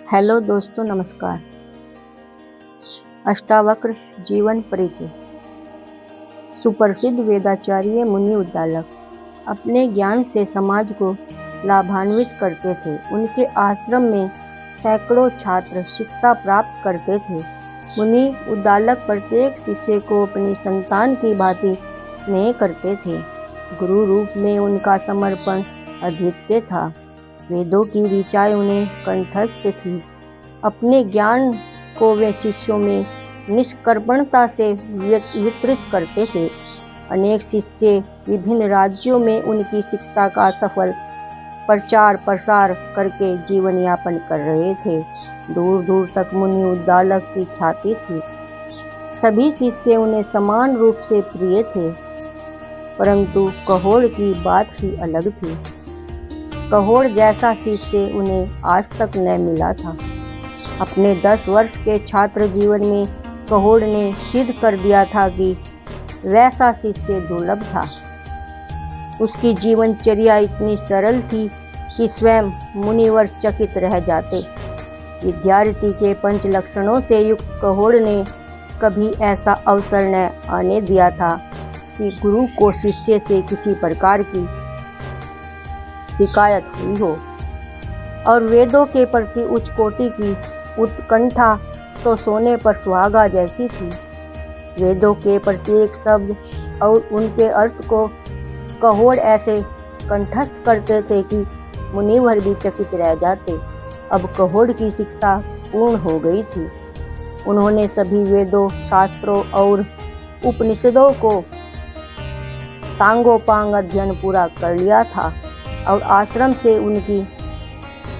Hello दोस्तों, नमस्कार। अष्टावक्र जीवन परिचय। सुप्रसिद्ध वेदाचार्य मुनि उद्दालक अपने ज्ञान से समाज को लाभान्वित करते थे। उनके आश्रम में सैकड़ों छात्र शिक्षा प्राप्त करते थे। मुनि उद्दालक प्रत्येक शिष्य को अपनी संतान की भांति स्नेह करते थे। गुरु रूप में उनका समर्पण अद्वितीय था। वेदों की ऋचाएं उन्हें कंठस्थ थी। अपने ज्ञान को वे शिष्यों में निष्कर्मणता से वितरित करते थे। अनेक शिष्य विभिन्न राज्यों में उनकी शिक्षा का सफल प्रचार प्रसार करके जीवन यापन कर रहे थे। दूर दूर तक मुनि उद्दालक की ख्याति थी। सभी शिष्य उन्हें समान रूप से प्रिय थे, परंतु कहोड़ की बात ही अलग थी। कहोड़ जैसा शिष्य उन्हें आज तक न मिला था। अपने 10 वर्ष के छात्र जीवन में कहोड़ ने सिद्ध कर दिया था कि वैसा शिष्य दुर्लभ था। उसकी जीवनचर्या इतनी सरल थी कि स्वयं मुनिवर चकित रह जाते। विद्यार्थी के 5 लक्षणों से युक्त कहोड़ ने कभी ऐसा अवसर न आने दिया था कि गुरु को शिष्य से किसी प्रकार की शिकायत हुई हो। और वेदों के प्रति उच्च कोटि की उत्कंठा तो सोने पर सुहागा जैसी थी। वेदों के प्रत्येक शब्द और उनके अर्थ को कहोड़ ऐसे कंठस्थ करते थे कि मुनिवर भी चकित रह जाते। अब कहोड़ की शिक्षा पूर्ण हो गई थी। उन्होंने सभी वेदों, शास्त्रों और उपनिषदों को सांगोपांग अध्ययन पूरा कर लिया था और आश्रम से उनकी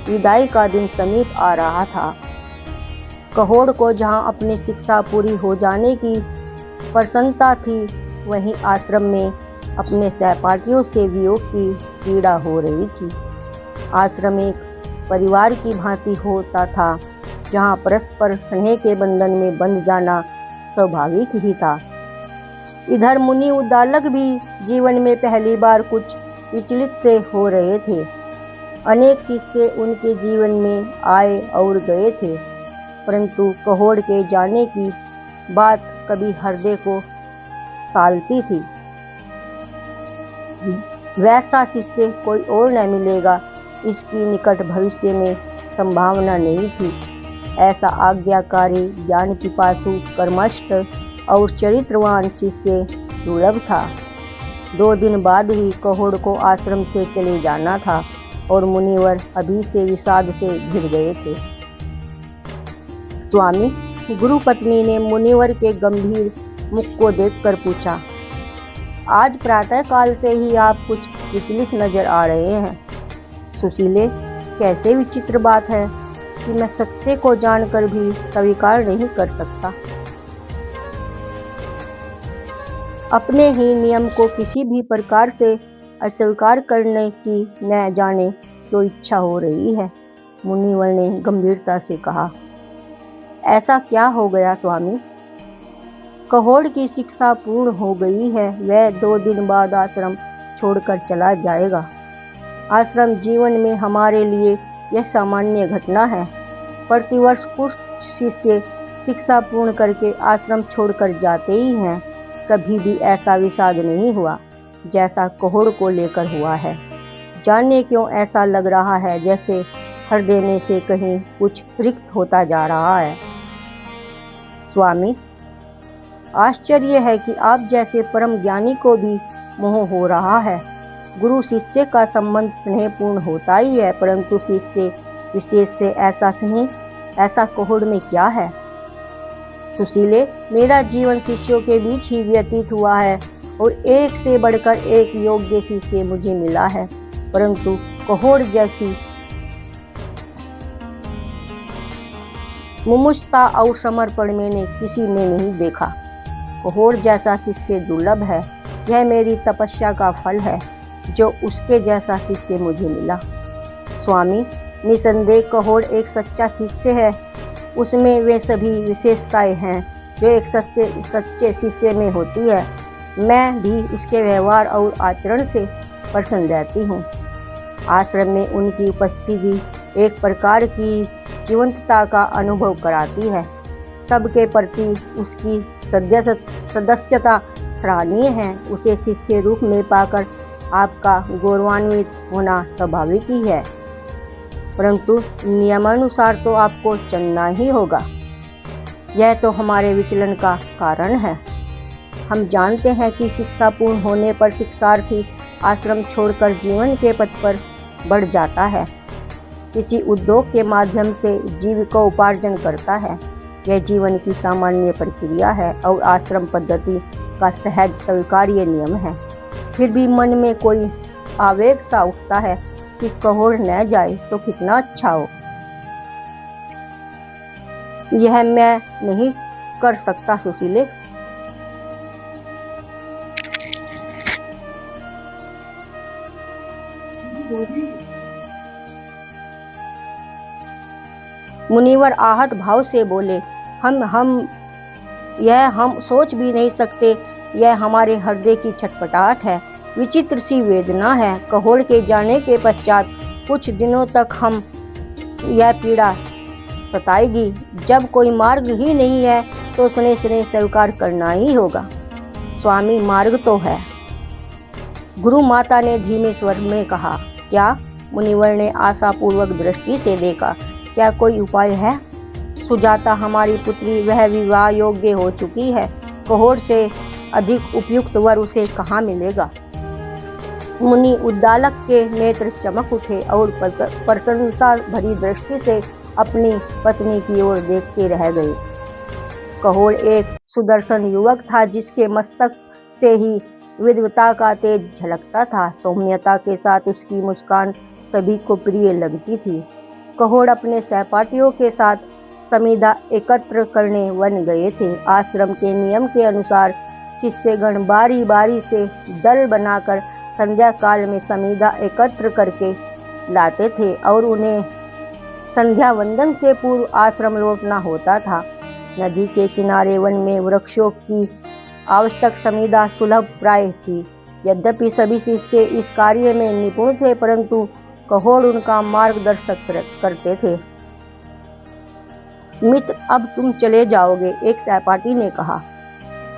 विदाई का दिन समीप आ रहा था। कहोड़ को जहां अपनी शिक्षा पूरी हो जाने की प्रसन्नता थी, वहीं आश्रम में अपने सहपाठियों से वियोग की पीड़ा हो रही थी। आश्रम एक परिवार की भांति होता था, जहां परस्पर स्नेह के बंधन में बंध जाना स्वाभाविक ही था। इधर मुनि उद्दालक भी जीवन में पहली बार कुछ विचलित से हो रहे थे। अनेक शिष्य उनके जीवन में आए और गए थे, परंतु कहोड़ के जाने की बात कभी हृदय को सालती थी। वैसा शिष्य कोई और न मिलेगा, इसकी निकट भविष्य में संभावना नहीं थी। ऐसा आज्ञाकारी, ज्ञान पिपासु, कर्मठ और चरित्रवान शिष्य दुर्लभ था। 2 दिन बाद ही कहोड़ को आश्रम से चले जाना था और मुनिवर अभी से विषाद से घिर गए थे। स्वामी, गुरु पत्नी ने मुनिवर के गंभीर मुख को देखकर पूछा, आज प्रातः काल से ही आप कुछ विचलित नजर आ रहे हैं। सुशीले, कैसे विचित्र बात है कि मैं सत्य को जानकर भी स्वीकार नहीं कर सकता। अपने ही नियम को किसी भी प्रकार से अस्वीकार करने की न जाने क्यों इच्छा हो रही है। मुनिवर ने गंभीरता से कहा, ऐसा क्या हो गया स्वामी? कहोड़ की शिक्षा पूर्ण हो गई है। वह 2 दिन बाद आश्रम छोड़कर चला जाएगा। आश्रम जीवन में हमारे लिए यह सामान्य घटना है। प्रतिवर्ष कुछ शिष्य शिक्षा पूर्ण करके आश्रम छोड़कर जाते ही हैं। कभी भी ऐसा विषाद नहीं हुआ जैसा कहोड़ को लेकर हुआ है। जाने क्यों ऐसा लग रहा है जैसे हृदय में से कहीं कुछ रिक्त होता जा रहा है। स्वामी, आश्चर्य है कि आप जैसे परम ज्ञानी को भी मोह हो रहा है। गुरु शिष्य का संबंध स्नेहपूर्ण होता ही है, परंतु शिष्य विशेष से ऐसा स्नेह, ऐसा कहोड़ में क्या है? सुशीले, मेरा जीवन शिष्यों के बीच ही व्यतीत हुआ है और एक से बढ़कर एक योग्य शिष्य मुझे मिला है, परंतु कहोड़ जैसी मुमुक्षुता और समर्पण मैंने किसी में नहीं देखा। कहोड़ जैसा शिष्य दुर्लभ है। यह मेरी तपस्या का फल है जो उसके जैसा शिष्य मुझे मिला। स्वामी, निसंदेह कहोड़ एक सच्चा शिष्य है। उसमें वे सभी विशेषताएं हैं जो एक सच्चे शिष्य में होती है। मैं भी उसके व्यवहार और आचरण से प्रसन्न रहती हूँ। आश्रम में उनकी उपस्थिति एक प्रकार की जीवंतता का अनुभव कराती है। सबके प्रति उसकी सदस्यता सराहनीय है। उसे शिष्य रूप में पाकर आपका गौरवान्वित होना स्वाभाविक ही है, परंतु नियमानुसार तो आपको चलना ही होगा। यह तो हमारे विचलन का कारण है। हम जानते हैं कि शिक्षा पूर्ण होने पर शिक्षार्थी आश्रम छोड़कर जीवन के पथ पर बढ़ जाता है, किसी उद्योग के माध्यम से जीविकोपार्जन करता है। यह जीवन की सामान्य प्रक्रिया है और आश्रम पद्धति का सहज स्वीकार्य नियम है। फिर भी मन में कोई आवेग सा उठता है कि कहोड़ न जाए तो कितना अच्छा हो। यह मैं नहीं कर सकता सुशीले। मुनिवर आहत भाव से बोले, हम सोच भी नहीं सकते। यह हमारे हृदय की छटपटाहट है, विचित्र सी वेदना है। कहोड़ के जाने के पश्चात कुछ दिनों तक हम यह पीड़ा सताएगी। जब कोई मार्ग ही नहीं है तो स्नेह स्वीकार करना ही होगा। स्वामी, मार्ग तो है। गुरु माता ने धीमे स्वर में कहा। क्या? मुनिवर ने आशापूर्वक दृष्टि से देखा। क्या कोई उपाय है? सुजाता हमारी पुत्री, वह विवाह योग्य हो चुकी है। कहोड़ से अधिक उपयुक्त वर उसे कहाँ मिलेगा? मुनि उद्दालक के नेत्र चमक उठे और प्रशंसा भरी दृष्टि से अपनी पत्नी की ओर देखते रह गए। कहोड़ एक सुदर्शन युवक था, जिसके मस्तक से ही विद्वता का तेज झलकता था। सौम्यता के साथ उसकी मुस्कान सभी को प्रिय लगती थी। कहोड़ अपने सहपाठियों के साथ समीधा एकत्र करने बन गए थे। आश्रम के नियम के अनुसार शिष्यगण बारी बारी से दल बनाकर संध्या काल में समीधा एकत्र करके लाते थे और उन्हें संध्या वंदन से पूर्व आश्रम लौटना होता था। नदी के किनारे वन में वृक्षों की आवश्यक समीधा सुलभ प्राय थी। यद्यपि सभी शिष्य इस कार्य में निपुण थे, परंतु कहोड़ उनका मार्गदर्शक करते थे। मित्र, अब तुम चले जाओगे, एक सहपाठी ने कहा।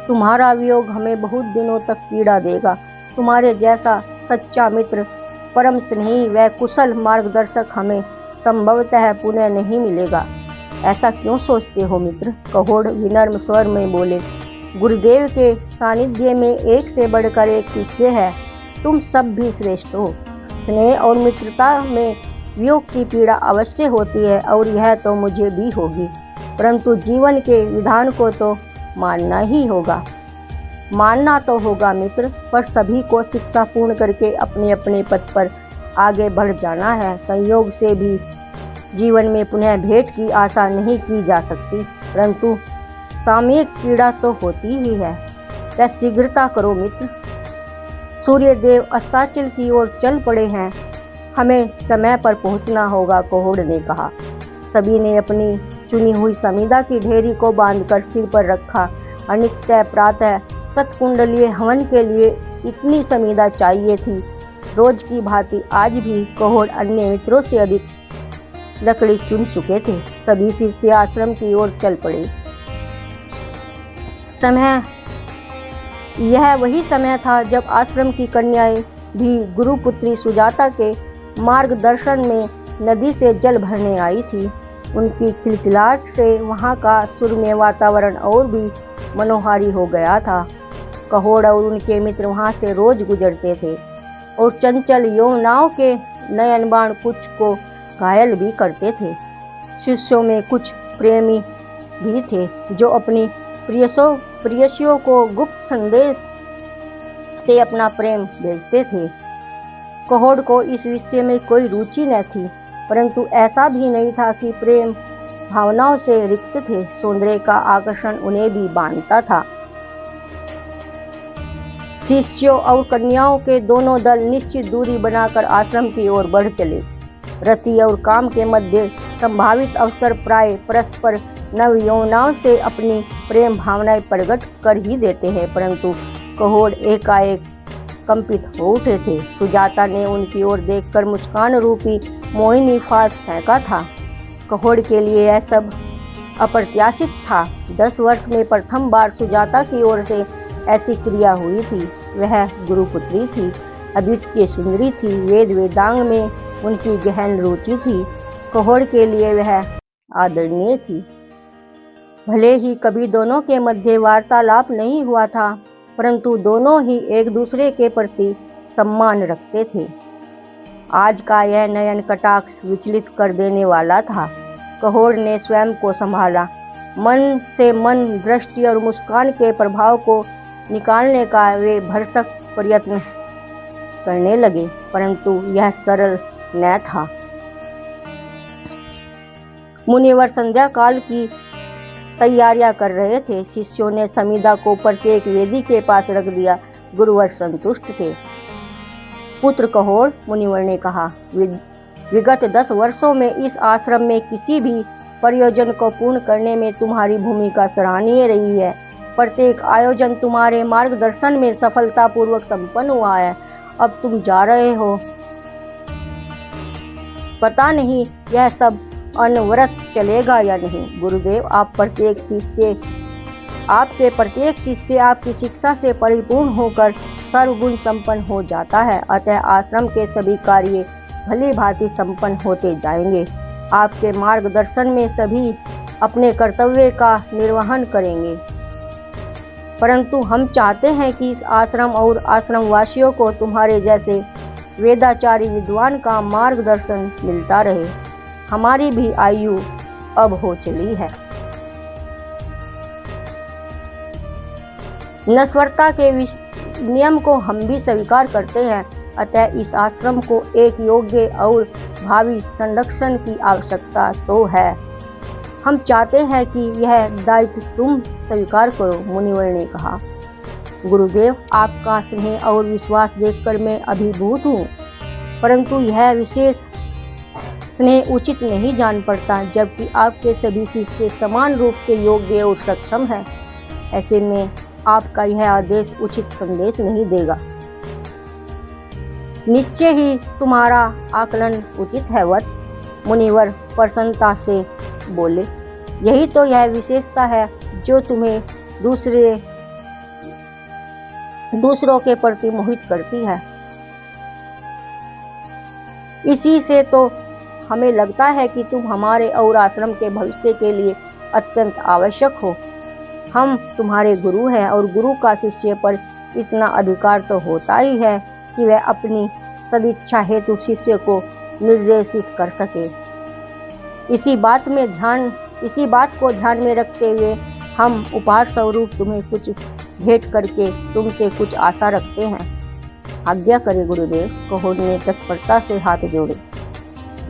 तुम्हारा वियोग हमें बहुत दिनों तक पीड़ा देगा। तुम्हारे जैसा सच्चा मित्र, परम स्नेही व कुशल मार्गदर्शक हमें संभवतः पुनः नहीं मिलेगा। ऐसा क्यों सोचते हो मित्र? कहोड़ विनम्र स्वर में बोले। गुरुदेव के सानिध्य में एक से बढ़कर एक शिष्य है। तुम सब भी श्रेष्ठ हो। स्नेह और मित्रता में वियोग की पीड़ा अवश्य होती है और यह तो मुझे भी होगी, परंतु जीवन के विधान को तो मानना ही होगा। मानना तो होगा मित्र, पर सभी को शिक्षा पूर्ण करके अपने अपने पथ पर आगे बढ़ जाना है। संयोग से भी जीवन में पुनः भेंट की आशा नहीं की जा सकती, परंतु सामयिक पीड़ा तो होती ही है। वह शीघ्रता करो मित्र। सूर्यदेव अस्ताचल की ओर चल पड़े हैं, हमें समय पर पहुंचना होगा, कहोड़ ने कहा। सभी ने अपनी चुनी हुई समीधा की ढेरी को बांधकर सिर पर रखा। अनित्य प्रातः सतकुंडलीय हवन के लिए इतनी समीधा चाहिए थी। रोज की भांति आज भी कहोड़ अन्य मित्रों से अधिक लकड़ी चुन चुके थे। सभी शिष्य आश्रम की ओर चल पड़े। यह वही समय था जब आश्रम की कन्याएं भी गुरुपुत्री सुजाता के मार्गदर्शन में नदी से जल भरने आई थी। उनकी खिलखिलाहट से वहाँ का सुरम्य वातावरण और भी मनोहारी हो गया था। कहोड़ और उनके मित्र वहाँ से रोज गुजरते थे और चंचल यौवनाओं के नयन बाण कुछ को घायल भी करते थे। शिष्यों में कुछ प्रेमी भी थे जो अपनी प्रियसियों को गुप्त संदेश से अपना प्रेम भेजते थे। कहोड़ को इस विषय में कोई रुचि न थी, परंतु ऐसा भी नहीं था कि प्रेम भावनाओं से रिक्त थे। सौंदर्य का आकर्षण उन्हें भी बांधता था। शिष्यों और कन्याओं के दोनों दल निश्चित दूरी बनाकर आश्रम की ओर बढ़ चले। रति और काम के मध्य संभावित अवसर प्राय परस्पर नव यौवनाओं से अपनी प्रेम भावनाएं प्रकट कर ही देते हैं, परंतु कहोड़ एकाएक कंपित हो उठे थे। सुजाता ने उनकी ओर देखकर मुस्कान रूपी मोहिनी फास फेंका था। कहोड़ के लिए यह सब अप्रत्याशित था। 10 वर्ष में प्रथम बार सुजाता की ओर से ऐसी क्रिया हुई थी। वह गुरुपुत्री थी, अद्वितीय सुंदरी थी, वेद वेदांग में उनकी गहन रुचि थी। कहोड़ के लिए वह आदरणीय थी। भले ही कभी दोनों के मध्य वार्तालाप नहीं हुआ था, परंतु दोनों ही एक दूसरे के प्रति सम्मान रखते थे। आज का यह नयन कटाक्ष विचलित कर देने वाला था। कहोड़ ने स्वयं को संभाला। मन से मन, दृष्टि और मुस्कान के प्रभाव को निकालने का वे भरसक प्रयत्न करने लगे, परंतु यह सरल न था। मुनिवर संध्या काल की तैयारियां कर रहे थे। शिष्यों ने समीधा को प्रत्येक वेदी के पास रख दिया। गुरुवर संतुष्ट थे। पुत्र कहोड़, मुनिवर ने कहा, विगत 10 वर्षों में इस आश्रम में किसी भी प्रयोजन को पूर्ण करने में तुम्हारी भूमिका सराहनीय रही है। प्रत्येक आयोजन तुम्हारे मार्गदर्शन में सफलतापूर्वक संपन्न हुआ है। अब तुम जा रहे हो। पता नहीं यह सब अनवरत चलेगा या नहीं। गुरुदेव, आपके प्रत्येक शिष्य आपकी शिक्षा से परिपूर्ण होकर सर्वगुण संपन्न हो जाता है। अतः आश्रम के सभी कार्य भली भांति संपन्न होते जाएंगे। आपके मार्गदर्शन में सभी अपने कर्तव्य का निर्वहन करेंगे। परंतु हम चाहते हैं कि इस आश्रम और आश्रम वासियों को तुम्हारे जैसे वेदाचारी विद्वान का मार्गदर्शन मिलता रहे। हमारी भी आयु अब हो चली है। नश्वरता के नियम को हम भी स्वीकार करते हैं। अतः इस आश्रम को एक योग्य और भावी संरक्षण की आवश्यकता तो है। हम चाहते हैं कि यह दायित्व तुम स्वीकार करो, मुनिवर ने कहा। गुरुदेव, आपका स्नेह और विश्वास देखकर मैं अभिभूत हूँ, परंतु यह विशेष स्नेह उचित नहीं जान पड़ता, जबकि आपके सभी शिष्य समान रूप से योग्य और सक्षम हैं। ऐसे में आपका यह आदेश उचित संदेश नहीं देगा। निश्चय ही तुम्हारा आकलन उचित है वत्स, मुनिवर प्रसन्नता से बोले। यही तो यह विशेषता है जो तुम्हें दूसरों के प्रति मोहित करती है। इसी से तो हमें लगता है कि तुम हमारे और आश्रम के भविष्य के लिए अत्यंत आवश्यक हो। हम तुम्हारे गुरु हैं और गुरु का शिष्य पर इतना अधिकार तो होता ही है कि वह अपनी सदिच्छा हेतु शिष्य को निर्देशित कर सके। इसी बात को ध्यान में रखते हुए हम उपहार स्वरूप तुम्हें कुछ भेंट करके तुमसे कुछ आशा रखते हैं। आज्ञा करे गुरुदेव, कहोड़ ने तत्परता से हाथ जोड़े।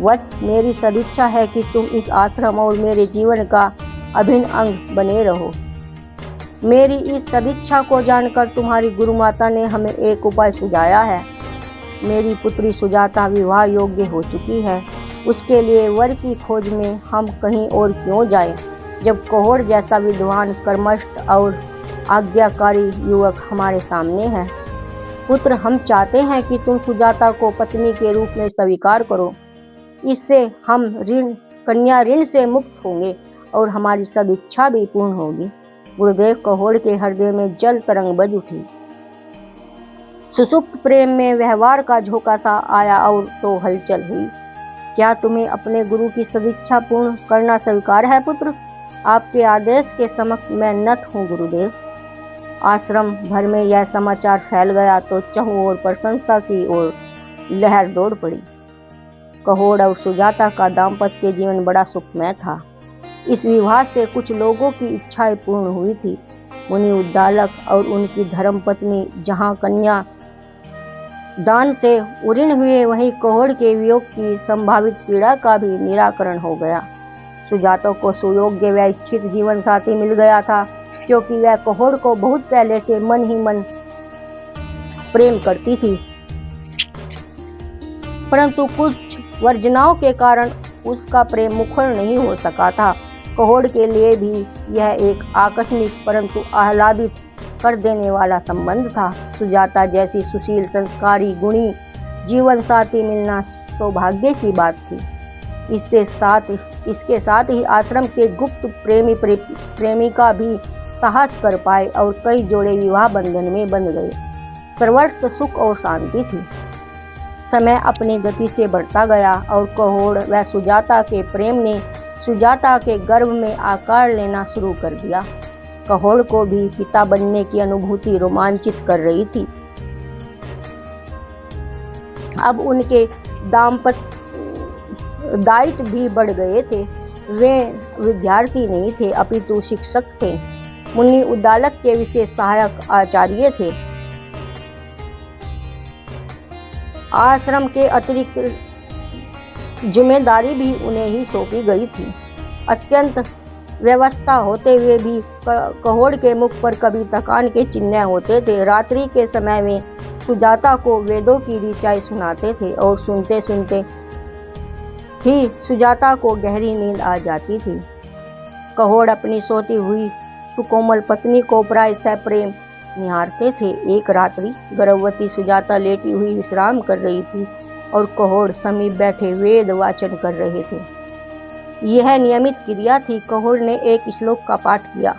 वत्स, मेरी सदिच्छा है कि तुम इस आश्रम और मेरे जीवन का अभिन्न अंग बने रहो। मेरी इस सदिच्छा को जानकर तुम्हारी गुरुमाता ने हमें एक उपाय सुझाया है। मेरी पुत्री सुजाता विवाह योग्य हो चुकी है। उसके लिए वर की खोज में हम कहीं और क्यों जाएं, जब कहोड़ जैसा विद्वान, कर्मठ और आज्ञाकारी युवक हमारे सामने है। पुत्र, हम चाहते हैं कि तुम सुजाता को पत्नी के रूप में स्वीकार करो। इससे हम कन्या ऋण से मुक्त होंगे और हमारी सदिच्छा भी पूर्ण होगी। गुरुदेव, कहोड़ के हृदय में जल तरंग बज उठी। सुसुप्त प्रेम में व्यवहार का झोंका सा आया और तो हलचल हुई। क्या तुम्हें अपने गुरु की सदिच्छा पूर्ण करना स्वीकार है पुत्र? आपके आदेश के समक्ष मैं नत हूँ गुरुदेव। आश्रम भर में यह समाचार फैल गया तो चहुं ओर प्रशंसा की ओर लहर दौड़ पड़ी। कहोड़ और सुजाता का दाम्पत्य जीवन बड़ा सुखमय था। इस विवाह से कुछ लोगों की इच्छाएं पूर्ण हुई थी। मुनि उद्दालक और उनकी धर्मपत्नी जहां कन्या दान से उऋण हुए, वहीं कहोड़ के वियोग की संभावित पीड़ा का भी निराकरण हो गया। सुजाता को सुयोग्य व इच्छित जीवन साथी मिल गया था, क्योंकि वह कहोड़ को बहुत पहले से मन ही मन प्रेम करती थी, परंतु कुछ वर्जनाओं के कारण उसका प्रेम मुखर नहीं हो सका था। कहोड़ के लिए भी यह एक आकस्मिक परंतु आह्लादित कर देने वाला संबंध था। सुजाता जैसी सुशील, संस्कारी, गुणी जीवन साथी मिलना सौभाग्य की बात थी। इसके साथ ही आश्रम के गुप्त प्रेमिका भी साहस कर पाए और कई जोड़े विवाह बंधन में बंध गए। सर्वत्र सुख और शांति थी। समय अपनी गति से बढ़ता गया और कहोड़ व सुजाता के प्रेम ने सुजाता के गर्भ में आकार लेना शुरू कर दिया। कहोड़ को भी पिता बनने की अनुभूति रोमांचित कर रही थी। अब उनके दायित्व भी बढ़ गए थे। वे विद्यार्थी नहीं थे अपितु शिक्षक थे। मुनि उद्दालक के विशेष सहायक आचार्य थे। आश्रम के अतिरिक्त जिम्मेदारी भी उन्हें ही सौंपी गई थी। अत्यंत व्यवस्था होते हुए भी कहोड़ के मुख पर कभी थकान के चिन्ह होते थे। रात्रि के समय में सुजाता को वेदों की ऋचाई सुनाते थे और सुनते सुनते ही सुजाता को गहरी नींद आ जाती थी। कहोड़ अपनी सोती हुई सुकोमल पत्नी को प्राय सप्रेम निहारते थे। एक रात्रि गर्भवती सुजाता लेटी हुई विश्राम कर रही थी और कहोड़ समीप बैठे वेद वाचन कर रहे थे। यह नियमित क्रिया थी। कहोड़ ने एक श्लोक का पाठ किया।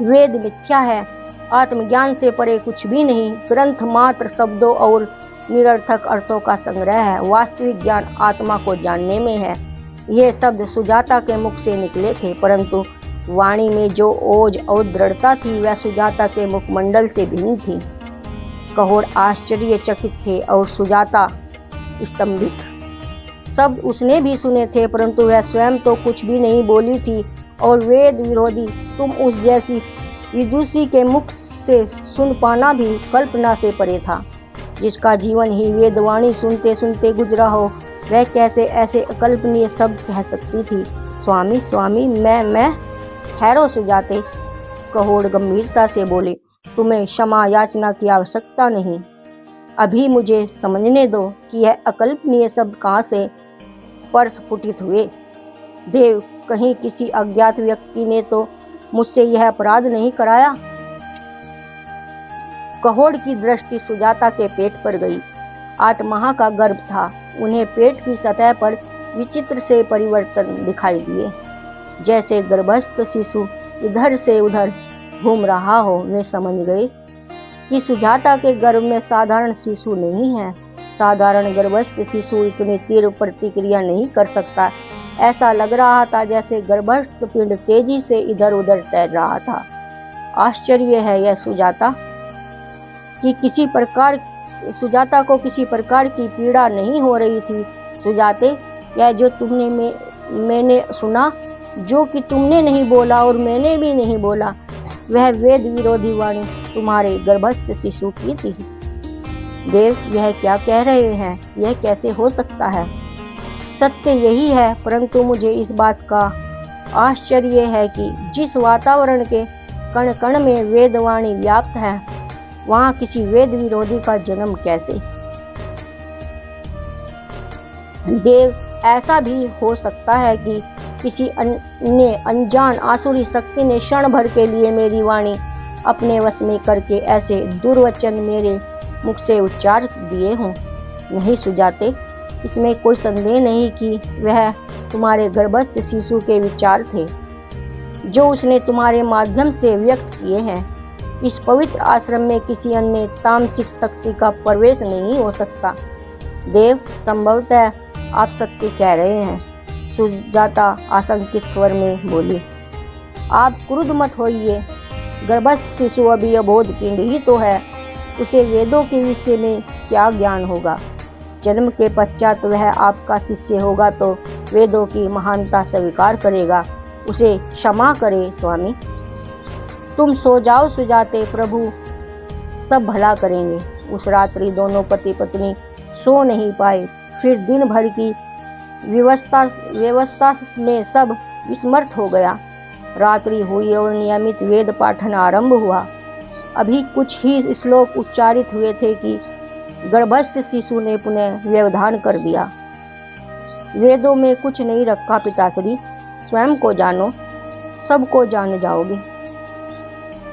वेद मिथ्या है, आत्मज्ञान से परे कुछ भी नहीं, ग्रंथ मात्र शब्दों और निरर्थक अर्थों का संग्रह है। वास्तविक ज्ञान आत्मा को जानने में है। यह शब्द सुजाता के मुख से निकले थे, परंतु वाणी में जो ओज और दृढ़ता थी वह सुजाता के मुखमंडल से भिन्न थी। कहोड़ आश्चर्यचकित थे और सुजाता स्तंभित। शब्द उसने भी सुने थे, परंतु वह स्वयं तो कुछ भी नहीं बोली थी और वेद विरोधी तुम उस जैसी विदुषी के मुख से सुन पाना भी कल्पना से परे था। जिसका जीवन ही वेदवाणी सुनते सुनते गुजरा हो, वह कैसे ऐसे अकल्पनीय शब्द कह सकती थी। स्वामी स्वामी मैं ठहरो सुजाते, कहोड़ गंभीरता से बोले। तुम्हें क्षमा याचना की आवश्यकता नहीं। अभी मुझे समझने दो कि यह अकल्पनीय शब्द कहाँ से प्रस्फुटित हुए। देव, कहीं किसी अज्ञात व्यक्ति ने तो मुझसे यह अपराध नहीं कराया। कहोड़ की दृष्टि सुजाता के पेट पर गई। 8 माह का गर्भ था। उन्हें पेट की सतह पर विचित्र से परिवर्तन दिखाई दिए, जैसे गर्भस्थ शिशु इधर से उधर घूम रहा हो। वे समझ गए कि सुजाता के गर्भ में साधारण शिशु नहीं है। साधारण गर्भस्थ शिशु इतनी तीव्र प्रतिक्रिया नहीं कर सकता। ऐसा लग रहा था जैसे गर्भस्थ पिंड तेजी से इधर उधर तैर रहा था। आश्चर्य है यह सुजाता को किसी प्रकार की पीड़ा नहीं हो रही थी। सुजाते, यह जो मैंने सुना, जो कि तुमने नहीं बोला और मैंने भी नहीं बोला, वह वेद विरोधी वाणी तुम्हारे गर्भस्थ शिशु की थी। देव, यह क्या कह रहे हैं? यह कैसे हो सकता है? सत्य यही है, परंतु मुझे इस बात का आश्चर्य है कि जिस वातावरण के कण कण में वेदवाणी व्याप्त है, वहाँ किसी वेद विरोधी का जन्म कैसे? देव, ऐसा भी हो सकता है कि किसी अन्य अनजान आसुरी शक्ति ने क्षण भर के लिए मेरी वाणी अपने वश में करके ऐसे दुर्वचन मेरे मुख से उच्चार दिए हों। नहीं सुजाते, इसमें कोई संदेह नहीं कि वह तुम्हारे गर्भस्थ शिशु के विचार थे, जो उसने तुम्हारे माध्यम से व्यक्त किए हैं। इस पवित्र आश्रम में किसी अन्य तामसिक शक्ति का प्रवेश नहीं हो सकता। देव, संभवतः आप सत्य कह रहे हैं, सुजाता आशंकित स्वर में बोली। आप क्रुद्ध मत होइए। गर्भस्थ शिशु अभी अबोध पिंड ही तो है। उसे वेदों के विषय में क्या ज्ञान होगा? जन्म के पश्चात वह आपका शिष्य होगा तो वेदों की महानता स्वीकार करेगा। उसे क्षमा करे स्वामी। तुम सो जाओ सुजाते, प्रभु सब भला करेंगे। उस रात्रि दोनों पति पत्नी सो नहीं पाए। फिर दिन भर की व्यवस्था में सब विस्मृत हो गया। रात्रि हुई और नियमित वेद पाठन आरंभ हुआ। अभी कुछ ही श्लोक उच्चारित हुए थे कि गर्भस्थ शिशु ने पुनः व्यवधान कर दिया। वेदों में कुछ नहीं रखा पिताश्री, स्वयं को जानो, सबको जान जाओगे।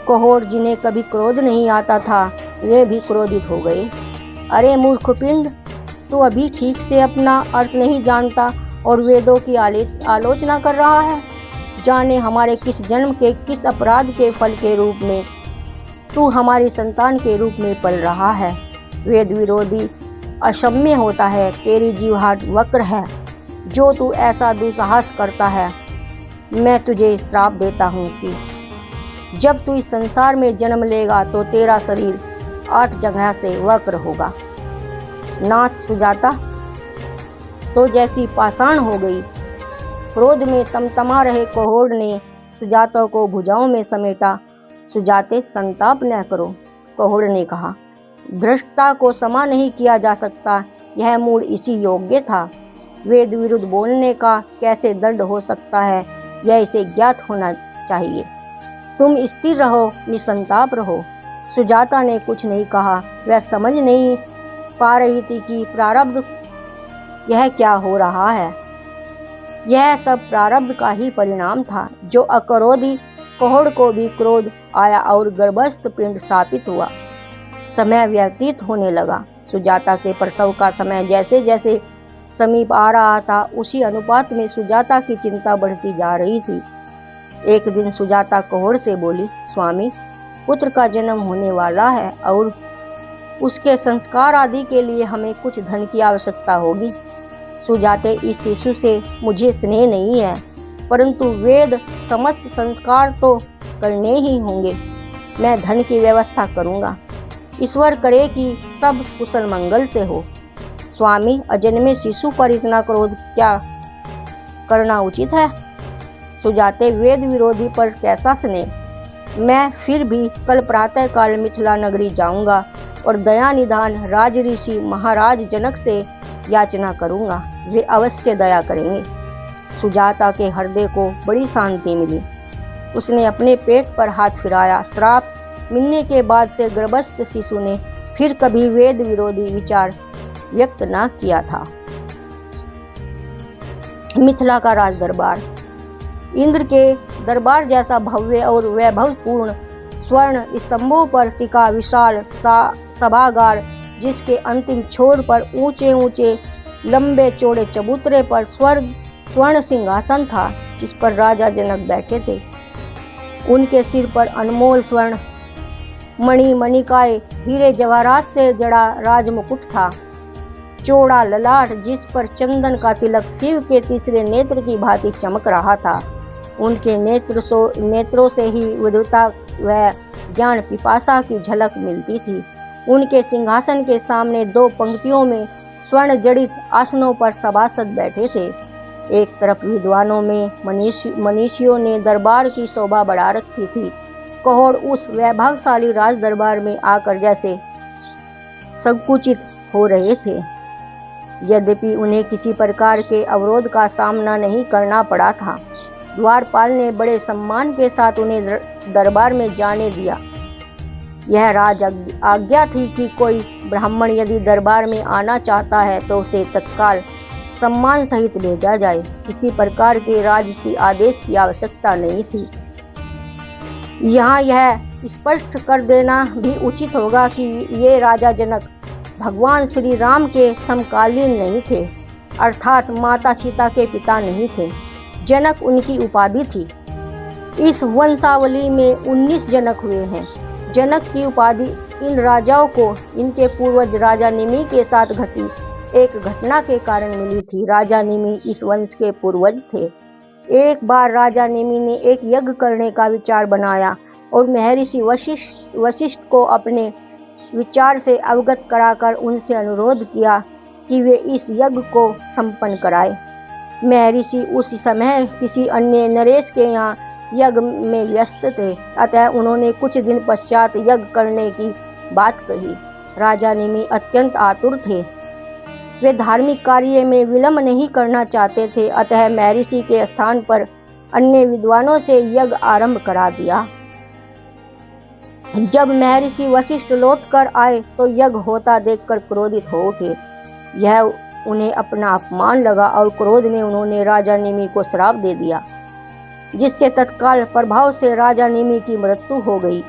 कहोड़, जिन्हें कभी क्रोध नहीं आता था, वे भी क्रोधित हो गए। अरे मूर्ख पिंड, तू अभी ठीक से अपना अर्थ नहीं जानता और वेदों की आलोचना कर रहा है। जाने हमारे किस जन्म के किस अपराध के फल के रूप में तू हमारी संतान के रूप में पल रहा है। वेद विरोधी अक्षम्य होता है, तेरी जीवहाट वक्र है जो तू ऐसा दुस्साहस करता है। मैं तुझे श्राप देता हूँ कि जब तू इस संसार में जन्म लेगा तो तेरा शरीर 8 जगह से वक्र होगा। नाथ सुजाता तो जैसी पाषाण हो गई। क्रोध में तमतमा रहे कहोड़ ने सुजाता को भुजाओं में समेटा। सुजाते संताप न करो, कहोड़ ने कहा। धृष्टता को क्षमा नहीं किया जा सकता, यह मूड इसी योग्य था। वेद विरुद्ध बोलने का कैसे दंड हो सकता है, यह इसे ज्ञात होना चाहिए। तुम स्थिर रहो, निसंताप रहो। सुजाता ने कुछ नहीं कहा। वह समझ नहीं पा रही थी कि प्रारब्ध यह क्या हो रहा है। यह सब प्रारब्ध का ही परिणाम था। जो अक्रोधी कहोड़ को भी क्रोध आया और गर्भस्थ पिंड स्थापित हुआ। समय व्यतीत होने लगा। सुजाता के प्रसव का समय जैसे जैसे समीप आ रहा था, उसी अनुपात में सुजाता की चिंता बढ़ती जा रही थी। एक दिन सुजाता कहोड़ से बोली, स्वामी, पुत्र का जन्म होने वाला है और उसके संस्कार आदि के लिए हमें कुछ धन की आवश्यकता होगी। सुजाते, इस शिशु से मुझे स्नेह नहीं है, परंतु वेद समस्त संस्कार तो करने ही होंगे। मैं धन की व्यवस्था करूँगा। ईश्वर करे कि सब कुशल मंगल से हो। स्वामी, अजन्मे शिशु पर इतना क्रोध क्या करना उचित है? सुजाते, वेद विरोधी पर कैसा स्नेह। मैं फिर भी कल प्रातः काल मिथिला नगरी जाऊंगा और दया निधान राज ऋषि महाराज जनक से याचना करूंगा। वे अवश्य दया करेंगे। सुजाता के हृदय को बड़ी शांति मिली। उसने अपने पेट पर हाथ फिराया। श्राप मिलने के बाद से गर्भस्थ शिशु ने फिर कभी वेद विरोधी विचार व्यक्त न किया था। मिथिला का राज दरबार इंद्र के दरबार जैसा भव्य और वैभवपूर्ण स्वर्ण स्तंभों पर टिका विशाल सभागार, जिसके अंतिम छोर पर ऊंचे ऊंचे लंबे चौड़े चबूतरे पर स्वर्ण सिंहासन था, जिस पर राजा जनक बैठे थे। उनके सिर पर अनमोल स्वर्ण मणिकाएं, हीरे जवाहरात से जड़ा राजमुकुट था। चौड़ा ललाट, जिस पर चंदन का तिलक शिव के तीसरे नेत्र की भांति चमक रहा था। उनके नेत्रों से ही विद्वता व ज्ञान पिपासा की झलक मिलती थी। उनके सिंहासन के सामने 2 पंक्तियों में स्वर्ण जड़ित आसनों पर सभासद बैठे थे। एक तरफ विद्वानों में मनीषियों ने दरबार की शोभा बढ़ा रखी थी। कहोड़ उस वैभवशाली राज दरबार में आकर जैसे संकुचित हो रहे थे। यद्यपि उन्हें किसी प्रकार के अवरोध का सामना नहीं करना पड़ा था। द्वारपाल ने बड़े सम्मान के साथ उन्हें दरबार में जाने दिया। यह राज आज्ञा थी कि कोई ब्राह्मण यदि दरबार में आना चाहता है तो उसे तत्काल सम्मान सहित भेजा जाए। किसी प्रकार के राजसी आदेश की आवश्यकता नहीं थी। यहाँ यह स्पष्ट कर देना भी उचित होगा कि ये राजा जनक भगवान श्री राम के समकालीन नहीं थे, अर्थात माता सीता के पिता नहीं थे। जनक उनकी उपाधि थी। इस वंशावली में 19 जनक हुए हैं। जनक की उपाधि इन राजाओं को इनके पूर्वज राजा निमि के साथ घटी एक घटना के कारण मिली थी। राजा निमि इस वंश के पूर्वज थे। एक बार राजा निमि ने एक यज्ञ करने का विचार बनाया और महर्षि वशिष्ठ को अपने विचार से अवगत कराकर उनसे अनुरोध किया कि वे इस यज्ञ को संपन्न कराएं। महर्षि उस समय किसी अन्य नरेश के यहाँ यज्ञ में व्यस्त थे, अतः उन्होंने कुछ दिन पश्चात यज्ञ करने की बात कही। राजा निमि अत्यंत आतुर थे। वे धार्मिक कार्य में विलंब नहीं करना चाहते थे, अतः महर्षि के स्थान पर अन्य विद्वानों से यज्ञ आरंभ करा दिया। जब महर्षि वशिष्ठ लौटकर आए तो यज्ञ होता देखकर क्रोधित हो उठे। यह उन्हें अपना अपमान लगा और क्रोध में उन्होंने राजा निमि को श्राप दे दिया, जिससे तत्काल प्रभाव से राजा निमि की मृत्यु हो गई।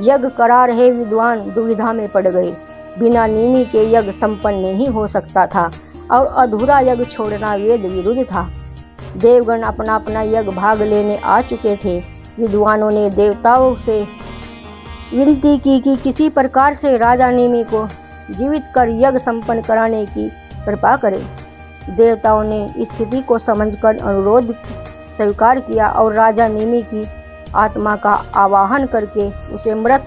यज्ञ करा रहे विद्वान दुविधा में पड़ गए। बिना निमि के यज्ञ संपन्न नहीं हो सकता था और अधूरा यज्ञ छोड़ना वेद विरुद्ध था। देवगण अपना अपना यज्ञ भाग लेने आ चुके थे। विद्वानों ने देवताओं से विनती की कि किसी प्रकार से राजा निमि को जीवित कर यज्ञ संपन्न कराने की कृपा करें। देवताओं ने स्थिति को समझकर अनुरोध स्वीकार किया और राजा निमि की आत्मा का आवाहन करके उसे मृत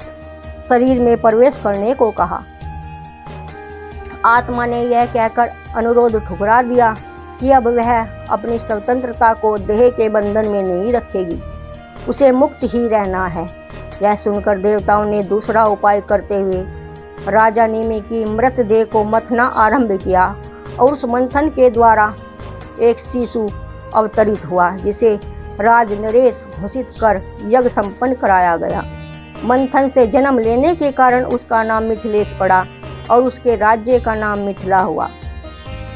शरीर में प्रवेश करने को कहा। आत्मा ने यह कहकर अनुरोध ठुकरा दिया कि अब वह अपनी स्वतंत्रता को देह के बंधन में नहीं रखेगी, उसे मुक्त ही रहना है। यह सुनकर देवताओं ने दूसरा उपाय करते हुए राजा निमि की मृत देह को मथना आरंभ किया और उस मंथन के द्वारा एक शिशु अवतरित हुआ, जिसे राज नरेश घोषित कर यज्ञ संपन्न कराया गया। मंथन से जन्म लेने के कारण उसका नाम मिथिलेश पड़ा और उसके राज्य का नाम मिथिला हुआ।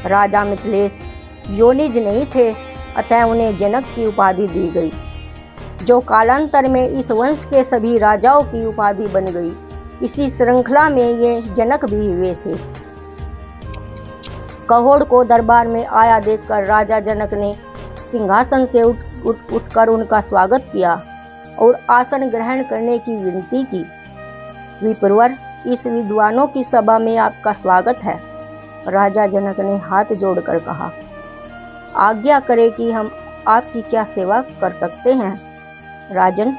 राजा मिथिलेश योनिज नहीं थे, अतः उन्हें जनक की उपाधि दी गई, जो कालांतर में इस वंश के सभी राजाओं की उपाधि बन गई। इसी श्रृंखला में ये जनक भी हुए थे। कहोड़ को दरबार में आया देखकर राजा जनक ने सिंहासन से उठकर उनका स्वागत किया और आसन ग्रहण करने की विनती की। विप्रवर, इस विद्वानों की सभा में आपका स्वागत है। राजा जनक ने हाथ जोड़कर कहा, आज्ञा करें कि हम आपकी क्या सेवा कर सकते हैं। राजन,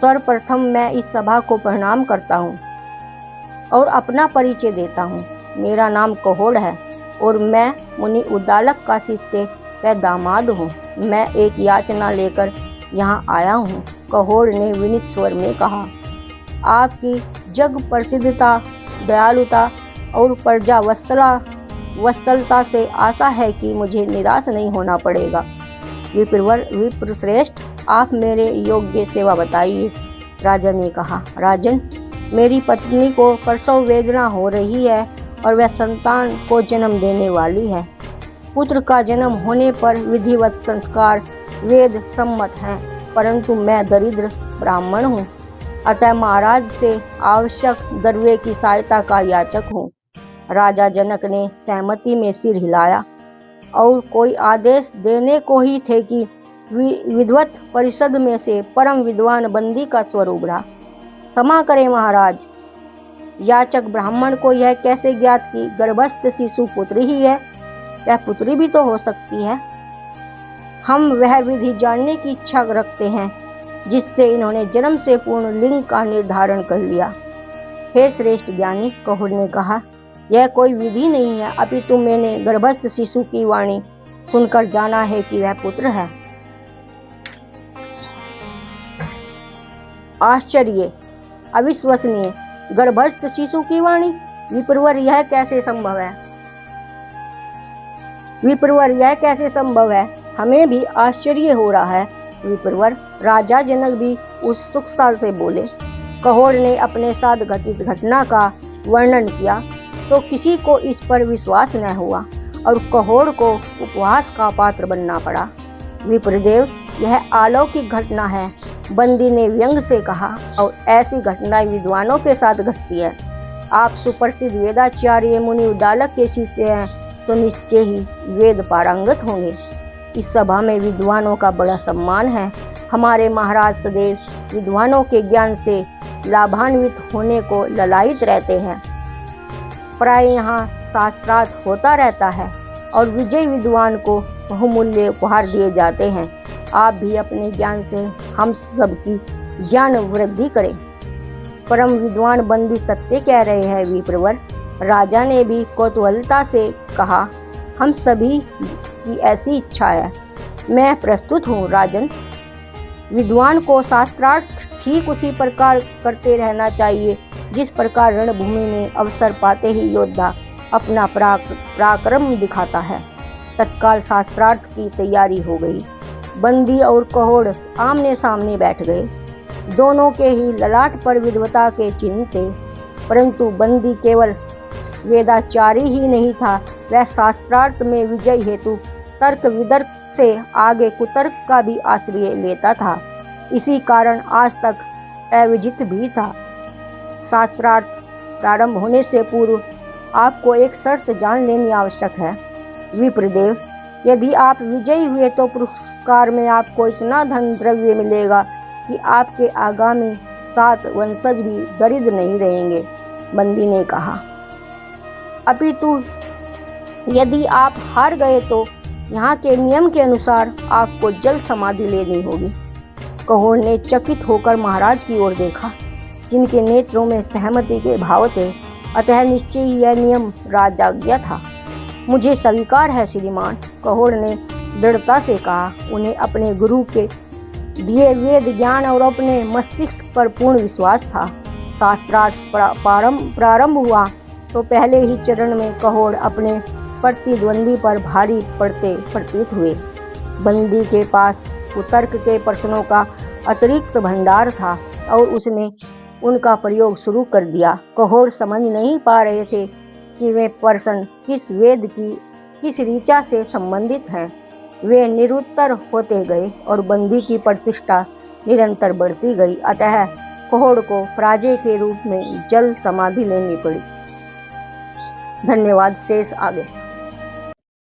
सर्वप्रथम मैं इस सभा को प्रणाम करता हूँ और अपना परिचय देता हूँ। मेरा नाम कहोड़ है और मैं मुनि उद्दालक का शिष्य व दामाद हूँ। मैं एक याचना लेकर यहाँ आया हूँ। कहोड़ ने विनीत स्वर में कहा, आपकी जग प्रसिद्धता, दयालुता और प्रजा वत्सलता से आशा है कि मुझे निराश नहीं होना पड़ेगा। विप्रश्रेष्ठ, आप मेरे योग्य सेवा बताइए। राजा ने कहा, राजन, मेरी पत्नी को प्रसव वेदना हो रही है और वह संतान को जन्म देने वाली है। पुत्र का जन्म होने पर विधिवत संस्कार वेद सम्मत हैं, परंतु मैं दरिद्र ब्राह्मण हूँ, अतः महाराज से आवश्यक द्रव्य की सहायता का याचक हूँ। राजा जनक ने सहमति में सिर हिलाया और कोई आदेश देने को ही थे कि विद्वत परिषद में से परम विद्वान बंदी का स्वर उभरा, क्षमा करें महाराज, याचक ब्राह्मण को यह कैसे ज्ञात कि गर्भस्थ शिशु पुत्री ही है? यह पुत्री भी तो हो सकती है। हम वह विधि जानने की इच्छा रखते हैं जिससे इन्होंने जन्म से पूर्ण लिंग का निर्धारण कर लिया। हे श्रेष्ठ ज्ञानी, कहोड़ ने कहा, यह कोई विधि नहीं है, अपितु मैंने गर्भस्थ शिशु की वाणी सुनकर जाना है कि वह पुत्र है। आश्चर्य, अविश्वसनीय, गर्भस्थ शिशु की वाणी? विप्रवर, यह कैसे संभव है? विप्रवर, यह कैसे संभव है? हमें भी आश्चर्य हो रहा है। विप्रवर, राजा जनक भी उत्सुकता से बोले। कहोड़ ने अपने साथ घटित घटना का वर्णन किया तो किसी को इस पर विश्वास न हुआ और कहोड़ को उपहास का पात्र बनना पड़ा। विप्रदेव, यह अलौकिक घटना है, बंदी ने व्यंग से कहा, और ऐसी घटनाएं विद्वानों के साथ घटती है। आप सुप्रसिद्ध वेदाचार्य मुनि उद्दालक के शिष्य हैं तो निश्चय ही वेद पारंगत होंगे। इस सभा में विद्वानों का बड़ा सम्मान है। हमारे महाराज सदैव विद्वानों के ज्ञान से लाभान्वित होने को ललायित रहते हैं। प्राय यहाँ शास्त्रार्थ होता रहता है और विजयी विद्वान को बहुमूल्य उपहार दिए जाते हैं। आप भी अपने ज्ञान से हम सबकी ज्ञान वृद्धि करें। परम विद्वान बंदी सत्य कह रहे हैं विप्रवर। राजा ने भी कौतूहलता से कहा, हम सभी की ऐसी इच्छा है। मैं प्रस्तुत हूँ राजन। विद्वान को शास्त्रार्थ ठीक उसी प्रकार करते रहना चाहिए जिस प्रकार रणभूमि में अवसर पाते ही योद्धा अपना पराक्रम दिखाता है। तत्काल शास्त्रार्थ की तैयारी हो गई। बंदी और कहोड़ आमने सामने बैठ गए। दोनों के ही ललाट पर विद्वता के चिन्ह थे, परंतु बंदी केवल वेदाचारी ही नहीं था, वह शास्त्रार्थ में विजय हेतु तर्क वितर्क से आगे कुतर्क का भी आश्रय लेता था। इसी कारण आज तक अविजित भी था। शास्त्रार्थ प्रारंभ होने से पूर्व आपको एक शर्त जान लेनी आवश्यक है। विप्रदेव, यदि आप विजयी हुए तो पुरस्कार में आपको इतना धन द्रव्य मिलेगा कि आपके आगामी 7 वंशज भी दरिद्र नहीं रहेंगे। बंदी ने कहा, अपितु यदि आप हार गए तो यहाँ के नियम के अनुसार आपको जल समाधि लेनी होगी। कहोड़ ने चकित होकर महाराज की ओर देखा, जिनके नेत्रों में सहमति के भाव थे। अतः निश्चय ही यह नियम राजाज्ञा था। मुझे स्वीकार है श्रीमान, कहोड़ ने दृढ़ता से कहा। उन्हें अपने गुरु के दिए वेद ज्ञान और अपने मस्तिष्क पर पूर्ण विश्वास था। शास्त्रार्थ प्रारंभ हुआ तो पहले ही चरण में कहोड़ अपने प्रतिद्वंदी पर भारी पड़ते प्रतीत हुए। बंदी के पास कुतर्क के प्रश्नों का अतिरिक्त भंडार था और उसने उनका प्रयोग शुरू कर दिया। कहोड़ समझ नहीं पा रहे थे कि वे प्रश्न किस वेद की किस ऋचा से संबंधित हैं। वे निरुत्तर होते गए और बंदी की प्रतिष्ठा निरंतर बढ़ती गई। अतः कहोड़ को पराजय के रूप में जल समाधि लेनी पड़ी। धन्यवाद। शेष आगे।